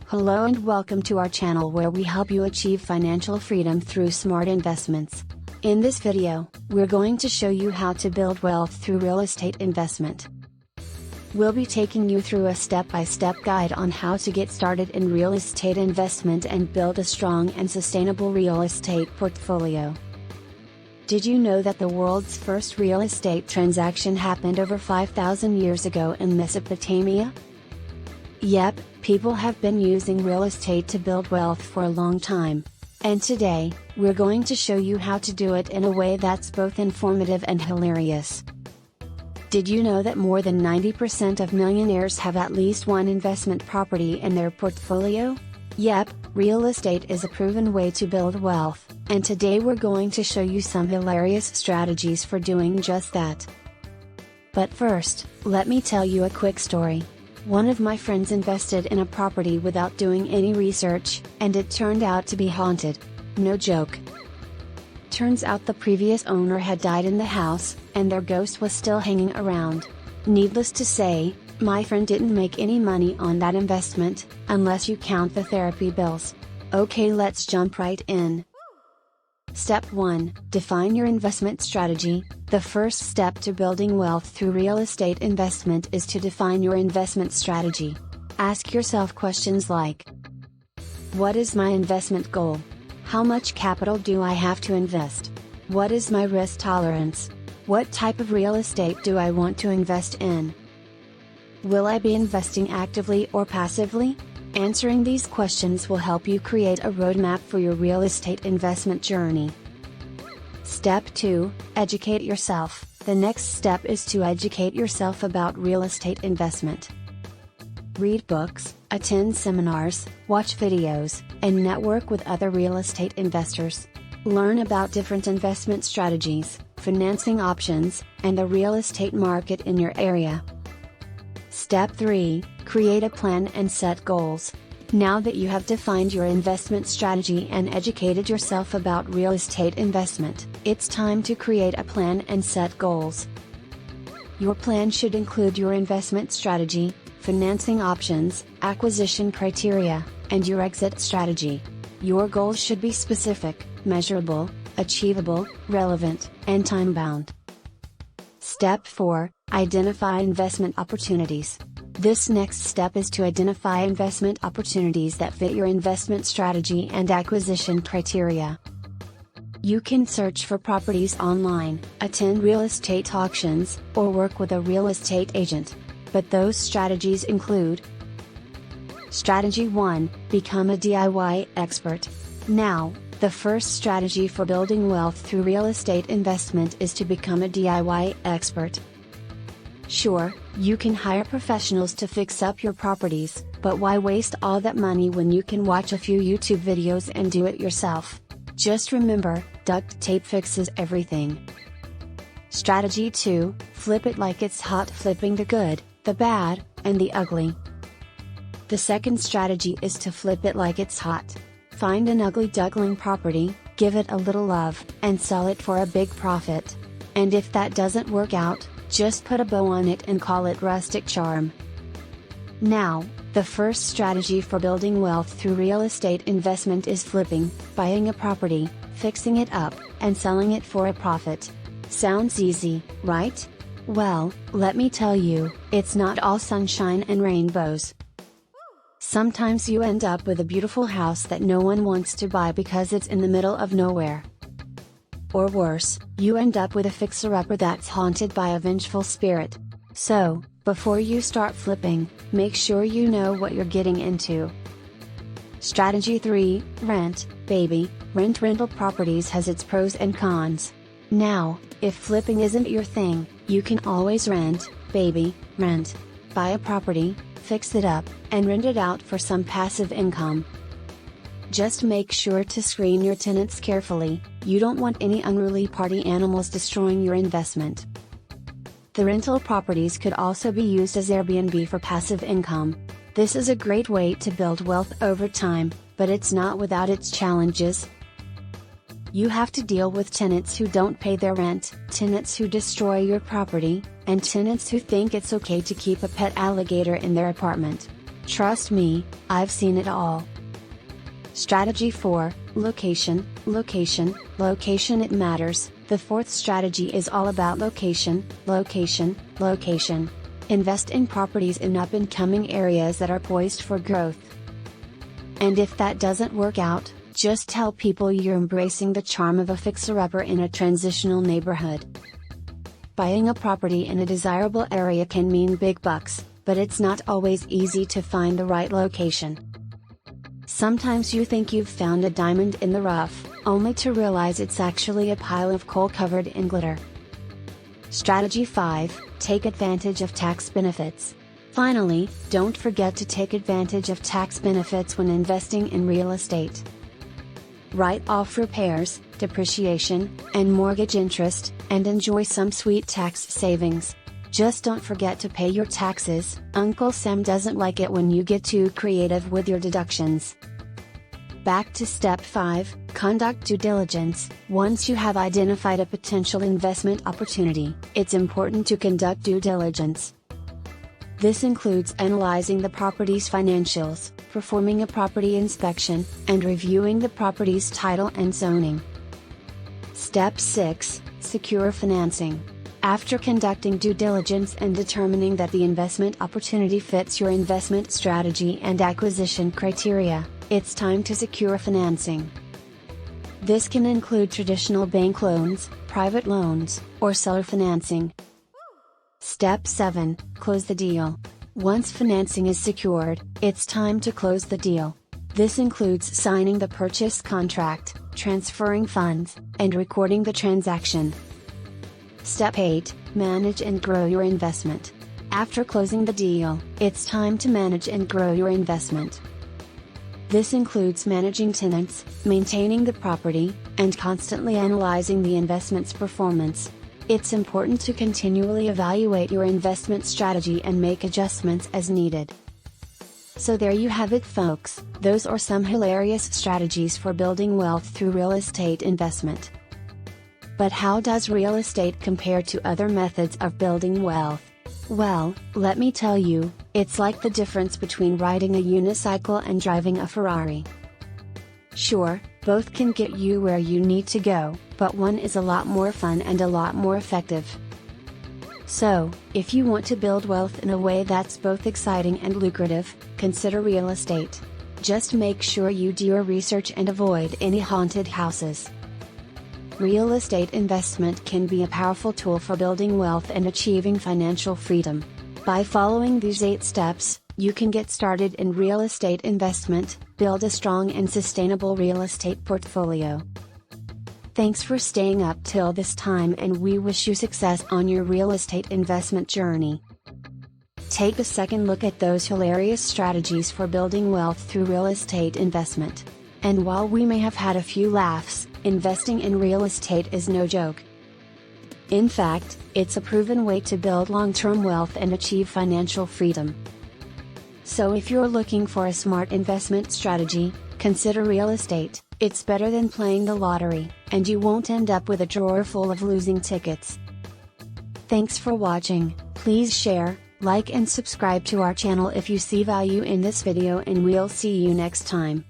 Hello and welcome to our channel where we help you achieve financial freedom through smart investments. In this video, we're going to show you how to build wealth through real estate investment. We'll be taking you through a step-by-step guide on how to get started in real estate investment and build a strong and sustainable real estate portfolio. Did you know that the world's first real estate transaction happened over 5,000 years ago in Mesopotamia? Yep, people have been using real estate to build wealth for a long time. And today, we're going to show you how to do it in a way that's both informative and hilarious. Did you know that more than 90% of millionaires have at least one investment property in their portfolio? Yep, real estate is a proven way to build wealth, and today we're going to show you some hilarious strategies for doing just that. But first, let me tell you a quick story. One of my friends invested in a property without doing any research, and it turned out to be haunted. No joke. Turns out the previous owner had died in the house, and their ghost was still hanging around. Needless to say, my friend didn't make any money on that investment, unless you count the therapy bills. Okay, let's jump right in. Step 1. Define your investment strategy. The first step to building wealth through real estate investment is to define your investment strategy. Ask yourself questions like: what is my investment goal? How much capital do I have to invest? What is my risk tolerance? What type of real estate do I want to invest in? Will I be investing actively or passively? Answering these questions will help you create a roadmap for your real estate investment journey. Step 2. Educate yourself. The next step is to educate yourself about real estate investment. Read books, attend seminars, watch videos, and network with other real estate investors. Learn about different investment strategies, financing options, and the real estate market in your area. Step 3. Create a plan and set goals. Now that you have defined your investment strategy and educated yourself about real estate investment, it's time to create a plan and set goals. Your plan should include your investment strategy, financing options, acquisition criteria, and your exit strategy. Your goals should be specific, measurable, achievable, relevant, and time-bound. Step 4. Identify investment opportunities. This next step is to identify investment opportunities that fit your investment strategy and acquisition criteria. You can search for properties online, attend real estate auctions, or work with a real estate agent. But those strategies include: Strategy 1. Become a DIY expert. Now, the first strategy for building wealth through real estate investment is to become a DIY expert. Sure, you can hire professionals to fix up your properties, but why waste all that money when you can watch a few YouTube videos and do it yourself? Just remember, duct tape fixes everything. Strategy 2. Flip it like it's hot. Flipping the good, the bad, and the ugly. The second strategy is to flip it like it's hot. Find an ugly duckling property, give it a little love, and sell it for a big profit. And if that doesn't work out, just put a bow on it and call it rustic charm. Now, the first strategy for building wealth through real estate investment is flipping, buying a property, fixing it up, and selling it for a profit. Sounds easy, right? Well, let me tell you, it's not all sunshine and rainbows. Sometimes you end up with a beautiful house that no one wants to buy because it's in the middle of nowhere. Or worse, you end up with a fixer-upper that's haunted by a vengeful spirit. So, before you start flipping, make sure you know what you're getting into. Strategy 3. Rent, baby. Rental properties has its pros and cons. Now, if flipping isn't your thing, you can always rent, baby, rent. Buy a property, fix it up, and rent it out for some passive income. Just make sure to screen your tenants carefully. You don't want any unruly party animals destroying your investment. The rental properties could also be used as Airbnb for passive income. This is a great way to build wealth over time, but it's not without its challenges. You have to deal with tenants who don't pay their rent, tenants who destroy your property, and tenants who think it's okay to keep a pet alligator in their apartment. Trust me, I've seen it all. Strategy 4, location, location, location. It matters. The fourth strategy is all about location, location, location. Invest in properties in up-and-coming areas that are poised for growth. And if that doesn't work out, just tell people you're embracing the charm of a fixer-upper in a transitional neighborhood. Buying a property in a desirable area can mean big bucks, but it's not always easy to find the right location. Sometimes you think you've found a diamond in the rough, only to realize it's actually a pile of coal covered in glitter. Strategy 5, take advantage of tax benefits. Finally, don't forget to take advantage of tax benefits when investing in real estate. Write off repairs, depreciation, and mortgage interest, and enjoy some sweet tax savings. Just don't forget to pay your taxes. Uncle Sam doesn't like it when you get too creative with your deductions. Back to step 5, conduct due diligence. Once you have identified a potential investment opportunity, it's important to conduct due diligence. This includes analyzing the property's financials, performing a property inspection, and reviewing the property's title and zoning. Step 6, secure financing. After conducting due diligence and determining that the investment opportunity fits your investment strategy and acquisition criteria, it's time to secure financing. This can include traditional bank loans, private loans, or seller financing. Step 7, close the deal. Once financing is secured, it's time to close the deal. This includes signing the purchase contract, transferring funds, and recording the transaction. Step 8, manage and grow your investment. After closing the deal, it's time to manage and grow your investment. This includes managing tenants, maintaining the property, and constantly analyzing the investment's performance. It's important to continually evaluate your investment strategy and make adjustments as needed. So there you have it, folks. Those are some hilarious strategies for building wealth through real estate investment. But how does real estate compare to other methods of building wealth? Well, let me tell you, it's like the difference between riding a unicycle and driving a Ferrari. Sure, both can get you where you need to go, but one is a lot more fun and a lot more effective. So, if you want to build wealth in a way that's both exciting and lucrative, consider real estate. Just make sure you do your research and avoid any haunted houses. Real estate investment can be a powerful tool for building wealth and achieving financial freedom. By following these 8 steps, you can get started in real estate investment, build a strong and sustainable real estate portfolio. Thanks for staying up till this time, and we wish you success on your real estate investment journey. Take a second look at those hilarious strategies for building wealth through real estate investment. And while we may have had a few laughs, investing in real estate is no joke. In fact, it's a proven way to build long-term wealth and achieve financial freedom. So if you're looking for a smart investment strategy, consider real estate. It's better than playing the lottery, and you won't end up with a drawer full of losing tickets. Thanks for watching. Please share, like and subscribe to our channel if you see value in this video, and we'll see you next time.